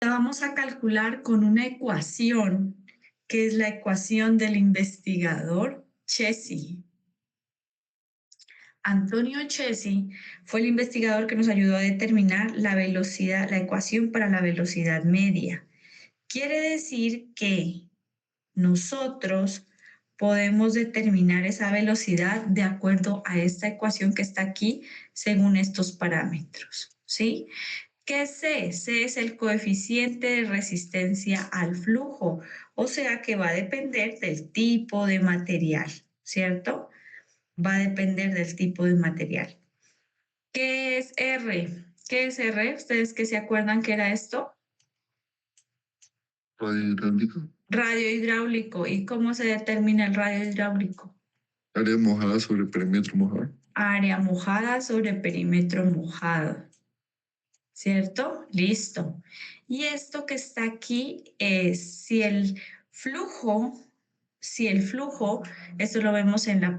La vamos a calcular con una ecuación, que es la ecuación del investigador Chesi. Antonio Chesi fue el investigador que nos ayudó a determinar la velocidad, la ecuación para la velocidad media. Quiere decir que nosotros podemos determinar esa velocidad de acuerdo a esta ecuación que está aquí según estos parámetros, ¿sí? ¿Qué es C? C es el coeficiente de resistencia al flujo, o sea que va a depender del tipo de material, ¿cierto? Va a depender del tipo de material. ¿Qué es R? ¿Qué es R? ¿Ustedes que se acuerdan que era esto? Radio hidráulico. Radio hidráulico. ¿Y cómo se determina el radio hidráulico? Área mojada sobre perímetro mojado. Área mojada sobre perímetro mojado. ¿Cierto? Listo. Y esto que está aquí es flujo, si el flujo, esto lo vemos en la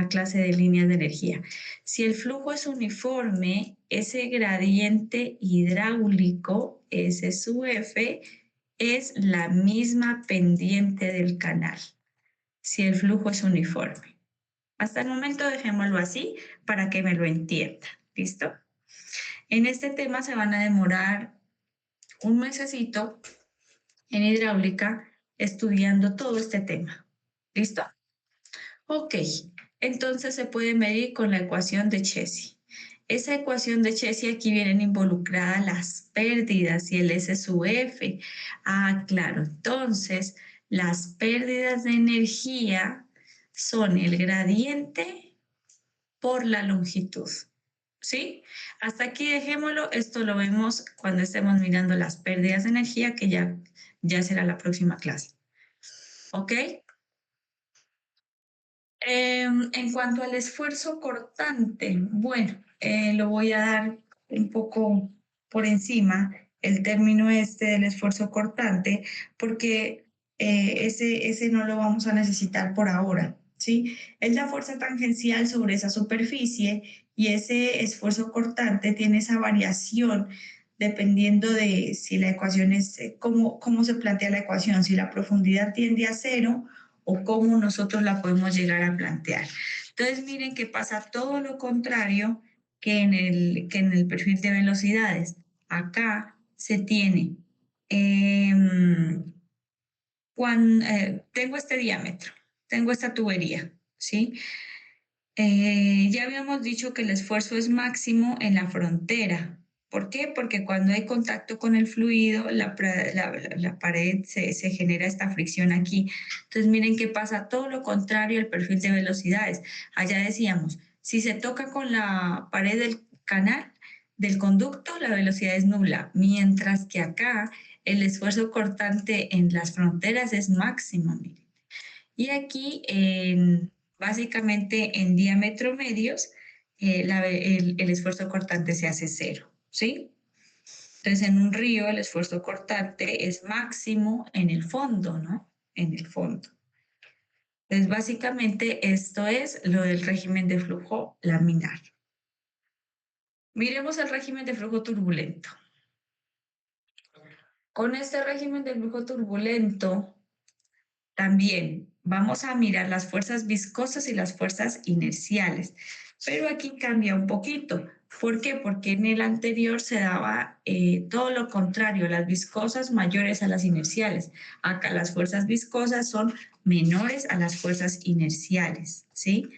clase de líneas de energía, si el flujo es uniforme, ese gradiente hidráulico, S sub F, es la misma pendiente del canal, si el flujo es uniforme. Hasta el momento dejémoslo así para que me lo entienda. ¿Listo? En este tema se van a demorar un mesecito en hidráulica estudiando todo este tema. ¿Listo? Ok, entonces se puede medir con la ecuación de Chesi. Esa ecuación de Chesi aquí vienen involucradas las pérdidas y el S sub F. Ah, claro, entonces las pérdidas de energía son el gradiente por la longitud. ¿Sí? Hasta aquí dejémoslo. Esto lo vemos cuando estemos mirando las pérdidas de energía, que ya será la próxima clase. ¿Ok? En cuanto al esfuerzo cortante, bueno, lo voy a dar un poco por encima, el término este del esfuerzo cortante, porque ese no lo vamos a necesitar por ahora, ¿sí? Es la fuerza tangencial sobre esa superficie y ese esfuerzo cortante tiene esa variación dependiendo de si la ecuación es, cómo se plantea la ecuación, si la profundidad tiende a cero o cómo nosotros la podemos llegar a plantear. Entonces, miren que pasa todo lo contrario que en el perfil de velocidades. Acá se tiene, tengo este diámetro, tengo esta tubería, ¿sí? Ya habíamos dicho que el esfuerzo es máximo en la frontera. ¿Por qué? Porque cuando hay contacto con el fluido, la pared se genera esta fricción aquí. Entonces, miren que pasa todo lo contrario al perfil de velocidades. Allá decíamos, si se toca con la pared del canal, del conducto, la velocidad es nula, mientras que acá el esfuerzo cortante en las fronteras es máximo, miren. Y aquí, básicamente en diámetro medios, el esfuerzo cortante se hace cero, ¿sí? Entonces, en un río el esfuerzo cortante es máximo en el fondo, ¿no? En el fondo. Entonces, básicamente esto es lo del régimen de flujo laminar. Miremos el régimen de flujo turbulento. Con este régimen de flujo turbulento, también vamos a mirar las fuerzas viscosas y las fuerzas inerciales, pero aquí cambia un poquito. ¿Por qué? Porque en el anterior se daba todo lo contrario, las viscosas mayores a las inerciales. Acá las fuerzas viscosas son menores a las fuerzas inerciales, ¿sí?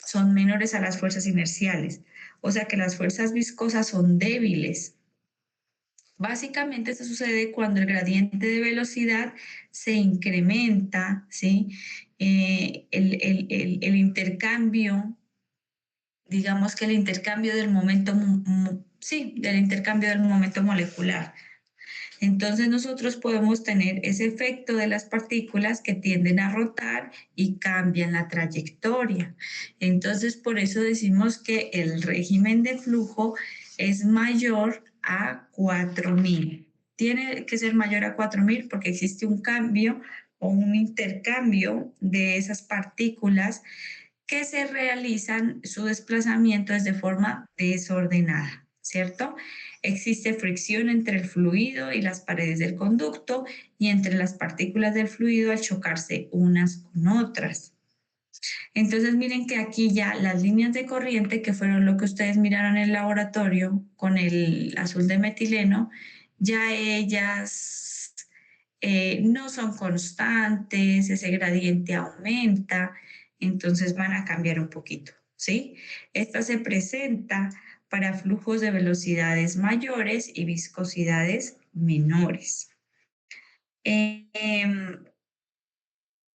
Son menores a las fuerzas inerciales. O sea que las fuerzas viscosas son débiles. Básicamente esto sucede cuando el gradiente de velocidad se incrementa, ¿sí? El intercambio, digamos que el intercambio del momento, sí, del intercambio del momento molecular. Entonces nosotros podemos tener ese efecto de las partículas que tienden a rotar y cambian la trayectoria. Entonces por eso decimos que el régimen de flujo es mayor a 4000. Tiene que ser mayor a 4000 porque existe un cambio o un intercambio de esas partículas que se realizan su desplazamiento es de forma desordenada. ¿cierto? Existe fricción entre el fluido y las paredes del conducto y entre las partículas del fluido al chocarse unas con otras. Entonces miren que aquí ya las líneas de corriente, que fueron lo que ustedes miraron en el laboratorio con el azul de metileno, ya ellas no son constantes, ese gradiente aumenta, entonces van a cambiar un poquito, ¿sí? Esta se presenta para flujos de velocidades mayores y viscosidades menores.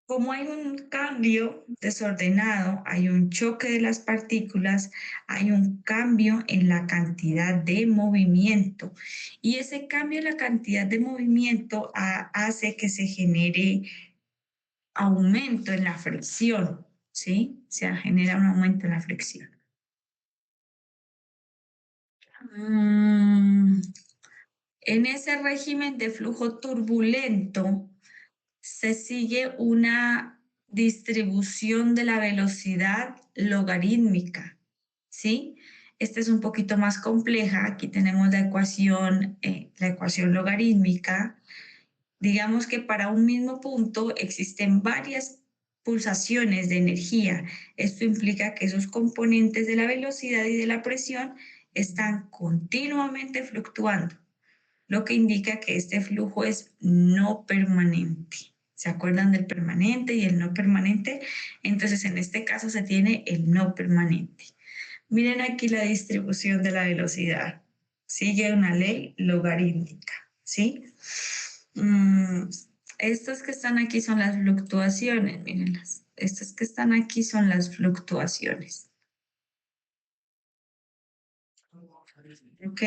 Como hay un cambio desordenado, hay un choque de las partículas, hay un cambio en la cantidad de movimiento. Y ese cambio en la cantidad de movimiento hace que se genere aumento en la fricción, ¿sí? Se genera un aumento en la fricción. En ese régimen de flujo turbulento, se sigue una distribución de la velocidad logarítmica, ¿sí? Esta es un poquito más compleja. Aquí tenemos la ecuación logarítmica. Digamos que para un mismo punto existen varias pulsaciones de energía. Esto implica que esos componentes de la velocidad y de la presión están continuamente fluctuando, lo que indica que este flujo es no permanente. ¿Se acuerdan del permanente y el no permanente? Entonces, en este caso se tiene el no permanente. Miren aquí la distribución de la velocidad. Sigue una ley logarítmica, ¿sí? Estas que están aquí son las fluctuaciones, mírenlas. Estas que están aquí son las fluctuaciones. ¿Ok?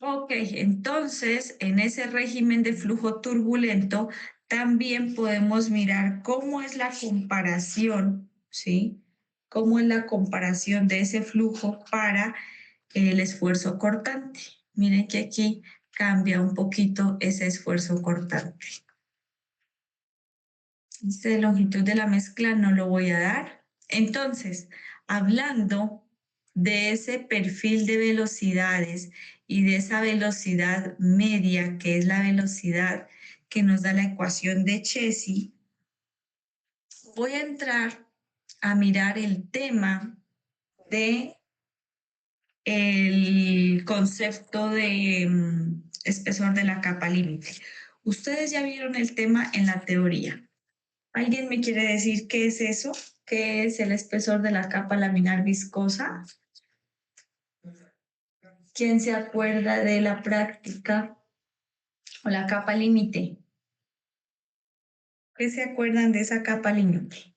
Ok, entonces en ese régimen de flujo turbulento también podemos mirar cómo es la comparación, ¿sí? Cómo es la comparación de ese flujo para el esfuerzo cortante. Miren que aquí cambia un poquito ese esfuerzo cortante. Esta longitud de la mezcla no lo voy a dar. Entonces, hablando de ese perfil de velocidades y de esa velocidad media, que es la velocidad que nos da la ecuación de Chesi, voy a entrar a mirar el tema de el concepto de espesor de la capa límite. Ustedes ya vieron el tema en la teoría. ¿Alguien me quiere decir qué es eso? ¿Qué es el espesor de la capa laminar viscosa? ¿Quién se acuerda de la práctica o la capa límite? ¿Qué se acuerdan de esa capa límite?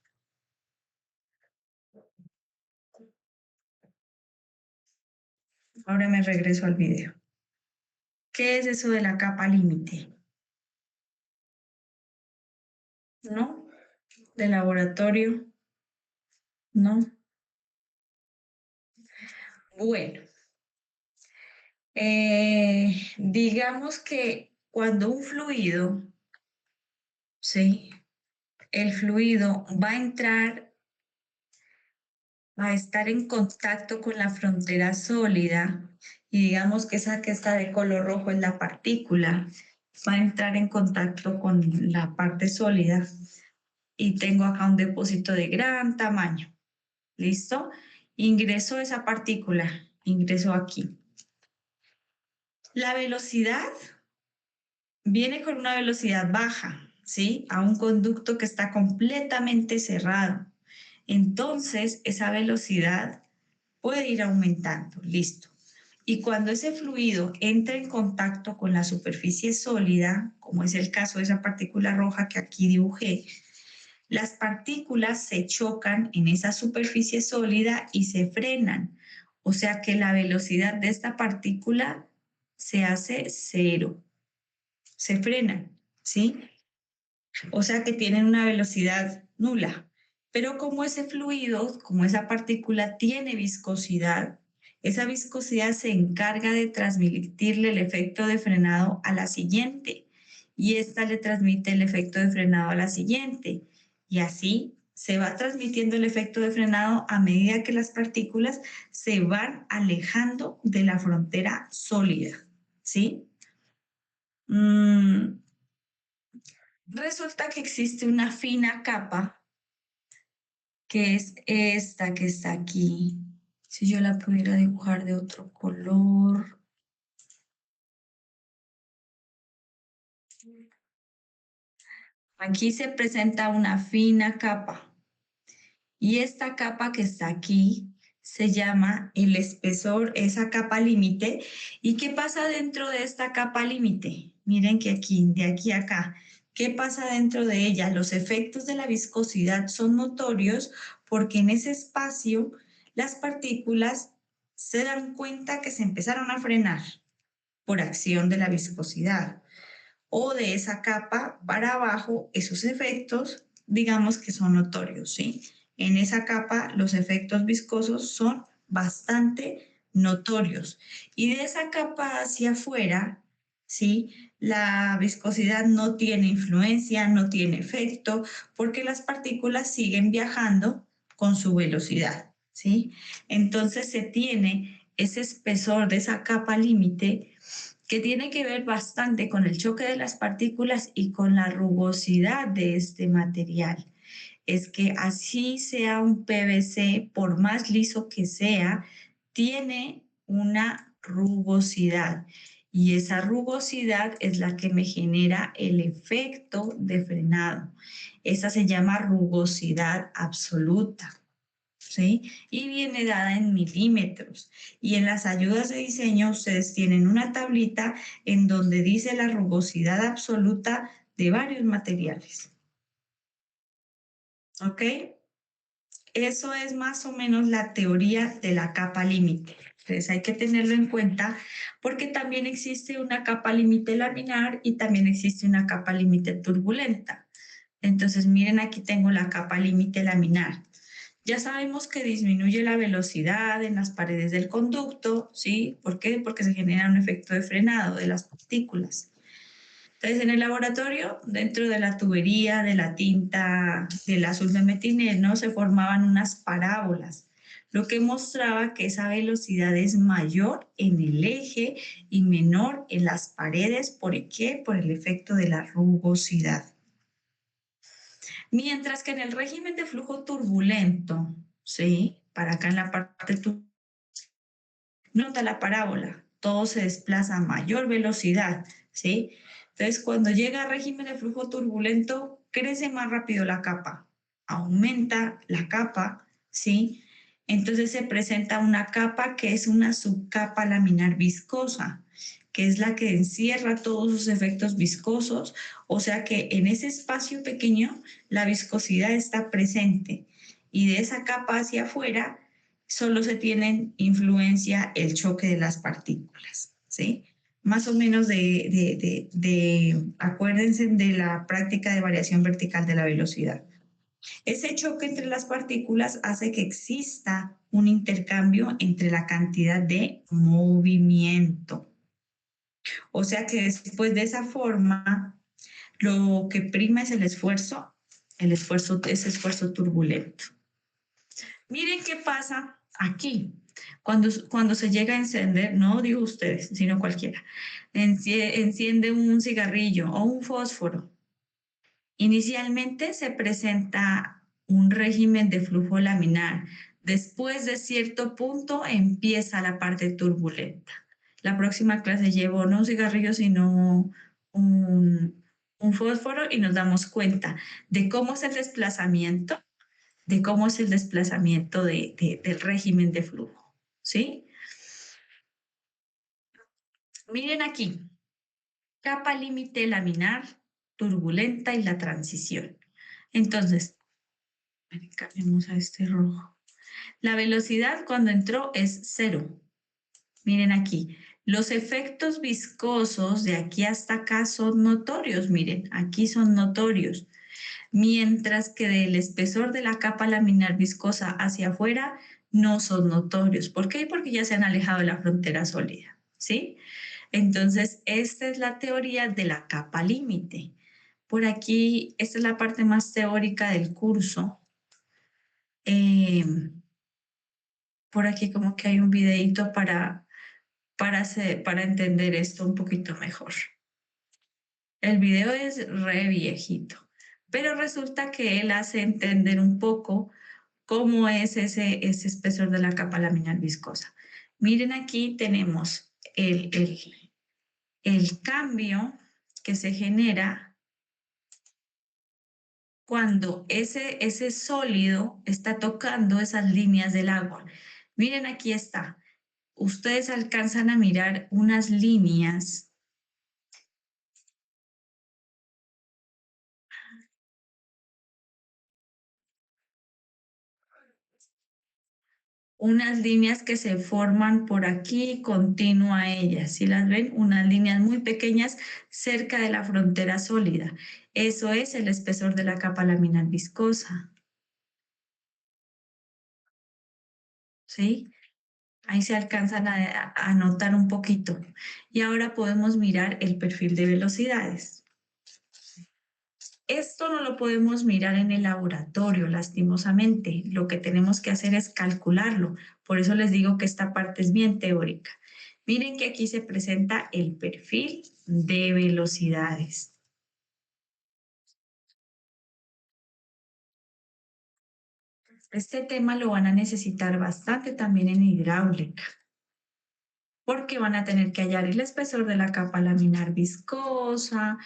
Ahora me regreso al video. ¿Qué es eso de la capa límite? ¿No? ¿De laboratorio? ¿No? Bueno, digamos que cuando un fluido, ¿sí? El fluido va a entrar, va a estar en contacto con la frontera sólida, y digamos que esa que está de color rojo es la partícula, va a entrar en contacto con la parte sólida y tengo acá un depósito de gran tamaño. ¿Listo? Ingreso esa partícula, ingreso aquí. La velocidad viene con una velocidad baja, ¿sí? A un conducto que está completamente cerrado. Entonces, esa velocidad puede ir aumentando, listo. Y cuando ese fluido entra en contacto con la superficie sólida, como es el caso de esa partícula roja que aquí dibujé, las partículas se chocan en esa superficie sólida y se frenan. O sea que la velocidad de esta partícula se hace cero, se frenan, ¿sí? O sea que tienen una velocidad nula. Pero como ese fluido, como esa partícula tiene viscosidad, esa viscosidad se encarga de transmitirle el efecto de frenado a la siguiente y esta le transmite el efecto de frenado a la siguiente y así se va transmitiendo el efecto de frenado a medida que las partículas se van alejando de la frontera sólida, ¿sí? Mm, resulta que existe una fina capa que es esta que está aquí. Si yo la pudiera dibujar de otro color. Aquí se presenta una fina capa y esta capa que está aquí se llama el espesor, esa capa límite. ¿Y qué pasa dentro de esta capa límite? Miren que aquí, de aquí a acá, ¿qué pasa dentro de ella? Los efectos de la viscosidad son notorios porque en ese espacio las partículas se dan cuenta que se empezaron a frenar por acción de la viscosidad o de esa capa para abajo, esos efectos, digamos que son notorios, ¿sí? En esa capa los efectos viscosos son bastante notorios. Y de esa capa hacia afuera, ¿sí? La viscosidad no tiene influencia, no tiene efecto, porque las partículas siguen viajando con su velocidad, ¿sí? Entonces se tiene ese espesor de esa capa límite que tiene que ver bastante con el choque de las partículas y con la rugosidad de este material. Es que así sea un PVC, por más liso que sea, tiene una rugosidad. Y esa rugosidad es la que me genera el efecto de frenado. Esa se llama rugosidad absoluta. ¿Sí? Y viene dada en milímetros. Y en las ayudas de diseño ustedes tienen una tablita en donde dice la rugosidad absoluta de varios materiales. ¿Ok? Eso es más o menos la teoría de la capa límite. Entonces hay que tenerlo en cuenta porque también existe una capa límite laminar y también existe una capa límite turbulenta. Entonces miren, aquí tengo la capa límite laminar. Ya sabemos que disminuye la velocidad en las paredes del conducto, ¿sí? ¿Por qué? Porque se genera un efecto de frenado de las partículas. Entonces, en el laboratorio, dentro de la tubería, de la tinta, del azul de metileno, se formaban unas parábolas, lo que mostraba que esa velocidad es mayor en el eje y menor en las paredes. ¿Por qué? Por el efecto de la rugosidad. Mientras que en el régimen de flujo turbulento, ¿sí? Para acá en la parte nota la parábola, todo se desplaza a mayor velocidad, ¿sí? Entonces, cuando llega a régimen de flujo turbulento, crece más rápido la capa, aumenta la capa, ¿sí? Entonces se presenta una capa que es una subcapa laminar viscosa, que es la que encierra todos sus efectos viscosos, o sea que en ese espacio pequeño la viscosidad está presente y de esa capa hacia afuera solo se tienen influencia el choque de las partículas, ¿sí? Más o menos acuérdense de la práctica de variación vertical de la velocidad. Ese choque entre las partículas hace que exista un intercambio entre la cantidad de movimiento. O sea que después de esa forma, lo que prima es el esfuerzo, ese esfuerzo turbulento. Miren qué pasa aquí. Cuando se llega a encender, no digo ustedes, sino cualquiera, enciende un cigarrillo o un fósforo. Inicialmente se presenta un régimen de flujo laminar. Después de cierto punto empieza la parte turbulenta. La próxima clase llevo no un cigarrillo, sino un fósforo y nos damos cuenta de cómo es el desplazamiento del régimen de flujo, ¿sí? Miren aquí, capa límite laminar, turbulenta y la transición. Entonces, cambiemos a este rojo. La velocidad cuando entró es 0. Miren aquí, los efectos viscosos de aquí hasta acá son notorios, miren, aquí son notorios. Mientras que del espesor de la capa laminar viscosa hacia afuera no son notorios. ¿Por qué? Porque ya se han alejado de la frontera sólida, ¿sí? Entonces, esta es la teoría de la capa límite. Por aquí, esta es la parte más teórica del curso. Por aquí como que hay un videito para entender esto un poquito mejor. El video es re viejito, pero resulta que él hace entender un poco cómo es ese espesor de la capa laminar viscosa. Miren, aquí tenemos el cambio que se genera cuando ese sólido está tocando esas líneas del agua. Miren, aquí está. Ustedes alcanzan a mirar unas líneas que se forman por aquí, continua a ellas. Si las ven, unas líneas muy pequeñas cerca de la frontera sólida. Eso es el espesor de la capa laminar viscosa. ¿Sí? Ahí se alcanzan a notar un poquito. Y ahora podemos mirar el perfil de velocidades. Esto no lo podemos mirar en el laboratorio, lastimosamente. Lo que tenemos que hacer es calcularlo. Por eso les digo que esta parte es bien teórica. Miren que aquí se presenta el perfil de velocidades. Este tema lo van a necesitar bastante también en hidráulica, porque van a tener que hallar el espesor de la capa laminar viscosa,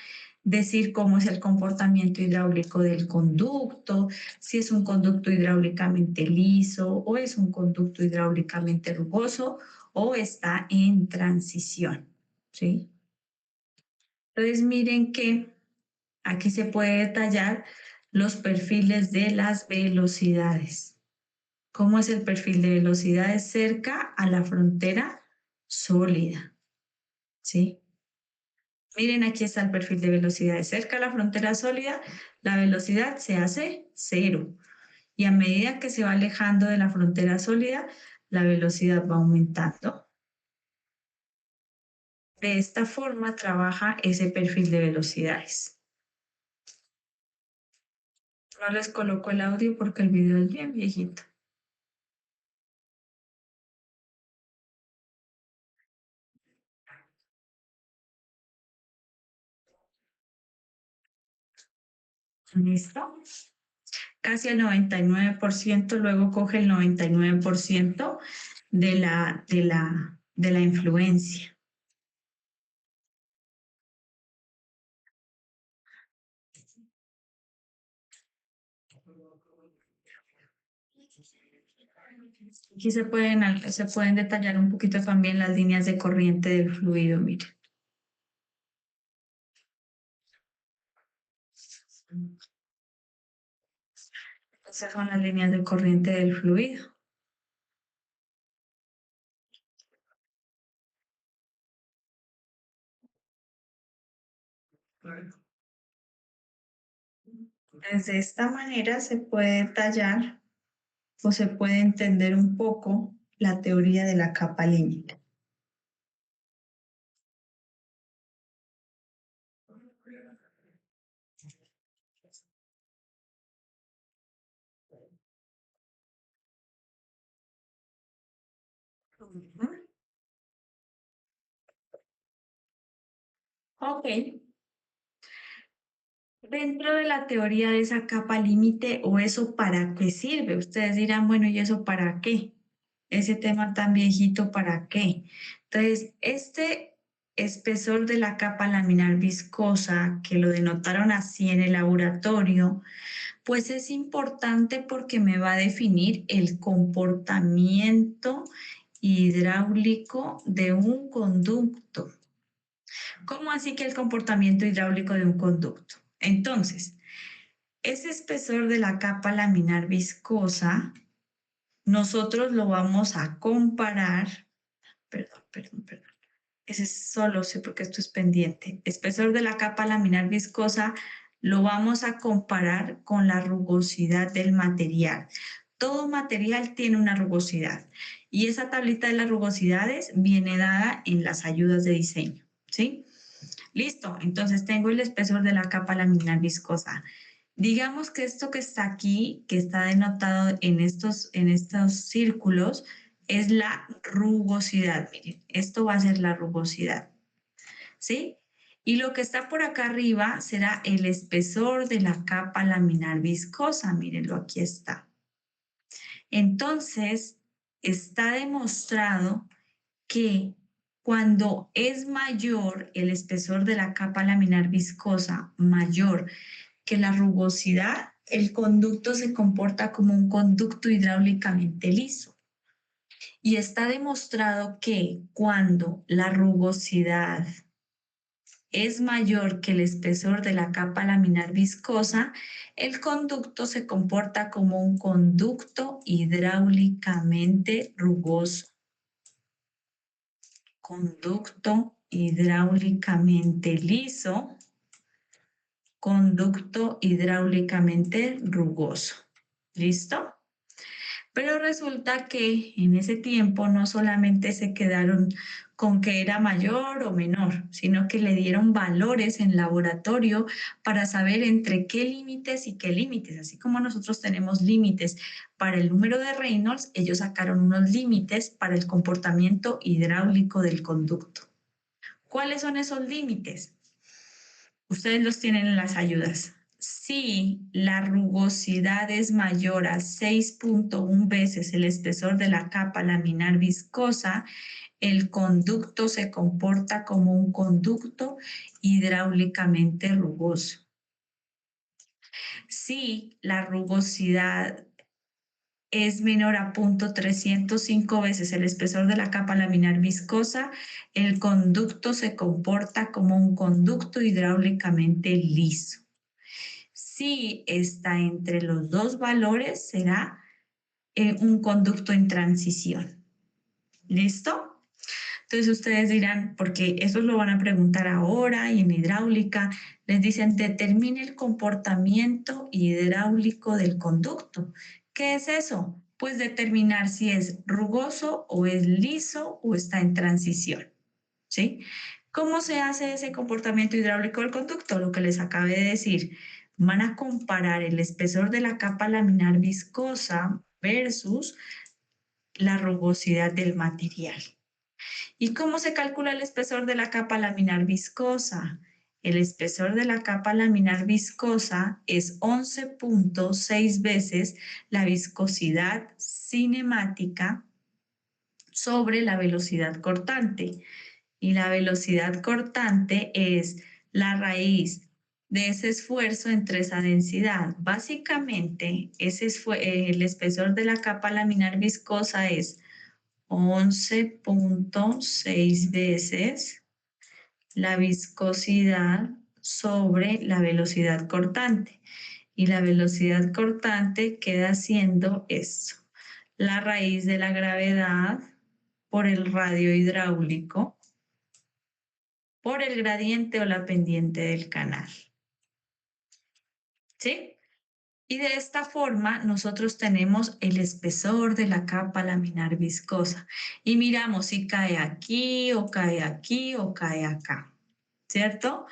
decir cómo es el comportamiento hidráulico del conducto, si es un conducto hidráulicamente liso o es un conducto hidráulicamente rugoso o está en transición, ¿sí? Entonces miren que aquí se puede detallar los perfiles de las velocidades. ¿Cómo es el perfil de velocidades cerca a la frontera sólida? ¿Sí? Miren, aquí está el perfil de velocidades. Cerca a la frontera sólida, la velocidad se hace cero. Y a medida que se va alejando de la frontera sólida, la velocidad va aumentando. De esta forma trabaja ese perfil de velocidades. No les coloco el audio porque el video es bien viejito. ¿Listo? Casi el 99%, luego coge el 99% de la influencia. Aquí se pueden detallar un poquito también las líneas de corriente del fluido, miren. Esas son las líneas de corriente del fluido. De esta manera se puede detallar o se puede entender un poco la teoría de la capa límite. Ok. Dentro de la teoría de esa capa límite o eso para qué sirve, ustedes dirán, bueno, ¿y eso para qué? Ese tema tan viejito, ¿para qué? Entonces, este espesor de la capa laminar viscosa, que lo denotaron así en el laboratorio, pues es importante porque me va a definir el comportamiento hidráulico de un conducto. ¿Cómo así que el comportamiento hidráulico de un conducto? Entonces, ese espesor de la capa laminar viscosa, nosotros lo vamos a comparar, perdón. Ese es solo, sí, porque esto es pendiente. Espesor de la capa laminar viscosa lo vamos a comparar con la rugosidad del material. Todo material tiene una rugosidad y esa tablita de las rugosidades viene dada en las ayudas de diseño, ¿sí? Listo, entonces tengo el espesor de la capa laminar viscosa. Digamos que esto que está aquí, que está denotado en estos círculos, es la rugosidad. Miren, esto va a ser la rugosidad, ¿sí? Y lo que está por acá arriba será el espesor de la capa laminar viscosa. Mírenlo, aquí está. Entonces, está demostrado que cuando es mayor el espesor de la capa laminar viscosa, mayor que la rugosidad, el conducto se comporta como un conducto hidráulicamente liso. Y está demostrado que cuando la rugosidad es mayor que el espesor de la capa laminar viscosa, el conducto se comporta como un conducto hidráulicamente rugoso. Conducto hidráulicamente liso, conducto hidráulicamente rugoso. ¿Listo? Pero resulta que en ese tiempo no solamente se quedaron con que era mayor o menor, sino que le dieron valores en laboratorio para saber entre qué límites y qué límites. Así como nosotros tenemos límites para el número de Reynolds, ellos sacaron unos límites para el comportamiento hidráulico del conducto. ¿Cuáles son esos límites? Ustedes los tienen en las ayudas. Si la rugosidad es mayor a 6.1 veces el espesor de la capa laminar viscosa, el conducto se comporta como un conducto hidráulicamente rugoso. Si la rugosidad es menor a 0.305 veces el espesor de la capa laminar viscosa, el conducto se comporta como un conducto hidráulicamente liso. Si está entre los dos valores, será un conducto en transición. ¿Listo? Entonces ustedes dirán, porque eso lo van a preguntar ahora y en hidráulica, les dicen, determine el comportamiento hidráulico del conducto. ¿Qué es eso? Pues determinar si es rugoso o es liso o está en transición. ¿Sí? ¿Cómo se hace ese comportamiento hidráulico del conducto? Lo que les acabé de decir. Van a comparar el espesor de la capa laminar viscosa versus la rugosidad del material. ¿Y cómo se calcula el espesor de la capa laminar viscosa? El espesor de la capa laminar viscosa es 11.6 veces la viscosidad cinemática sobre la velocidad cortante. Y la velocidad cortante es la raíz de ese esfuerzo entre esa densidad. Básicamente, el espesor de la capa laminar viscosa es 11.6 veces la viscosidad sobre la velocidad cortante. Y la velocidad cortante queda siendo esto, la raíz de la gravedad por el radio hidráulico por el gradiente o la pendiente del canal. ¿Sí? Y de esta forma nosotros tenemos el espesor de la capa laminar viscosa y miramos si cae aquí o cae aquí o cae acá, ¿cierto?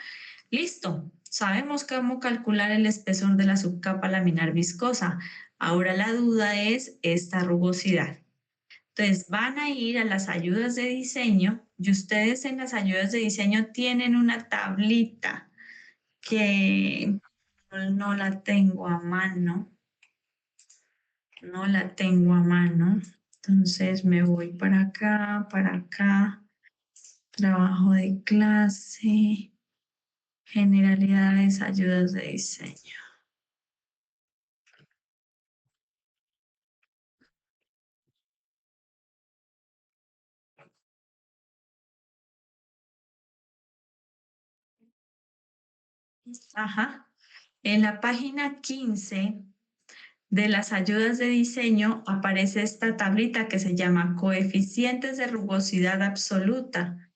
Listo, sabemos cómo calcular el espesor de la subcapa laminar viscosa. Ahora la duda es esta rugosidad. Entonces van a ir a las ayudas de diseño y ustedes en las ayudas de diseño tienen una tablita que no la tengo a mano, no la tengo a mano. Entonces me voy para acá, trabajo de clase, generalidades, ayudas de diseño. Ajá. En la página 15 de las ayudas de diseño aparece esta tablita que se llama coeficientes de rugosidad absoluta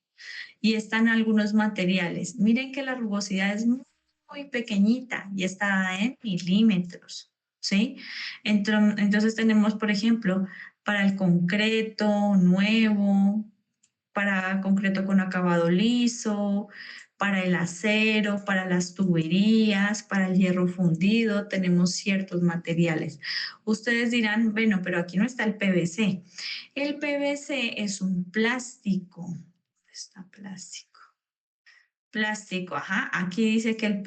y están algunos materiales. Miren que la rugosidad es muy pequeñita y está en milímetros, ¿sí? Entonces tenemos, por ejemplo, para el concreto nuevo, para concreto con acabado liso, para el acero, para las tuberías, para el hierro fundido, tenemos ciertos materiales. Ustedes dirán, bueno, pero aquí no está el PVC. El PVC es un plástico. ¿Dónde está plástico? Plástico, ajá. Aquí dice que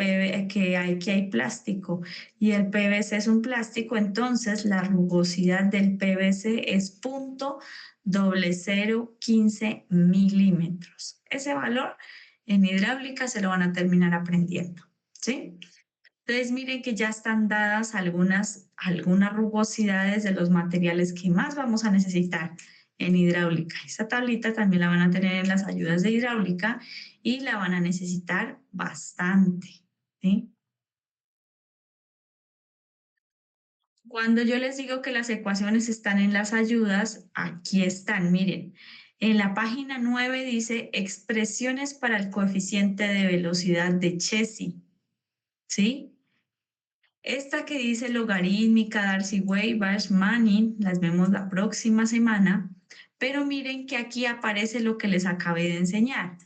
que hay plástico y el PVC es un plástico, entonces la rugosidad del PVC es 0.0015 milímetros. Ese valor en hidráulica se lo van a terminar aprendiendo, ¿sí? Entonces miren que ya están dadas algunas rugosidades de los materiales que más vamos a necesitar en hidráulica. Esta tablita también la van a tener en las ayudas de hidráulica y la van a necesitar bastante, ¿sí? Cuando yo les digo que las ecuaciones están en las ayudas, aquí están, miren. En la página 9 dice expresiones para el coeficiente de velocidad de Chesi, ¿sí? Esta que dice logarítmica, Darcy-Weisbach, Manning, las vemos la próxima semana, pero miren que aquí aparece lo que les acabé de enseñar.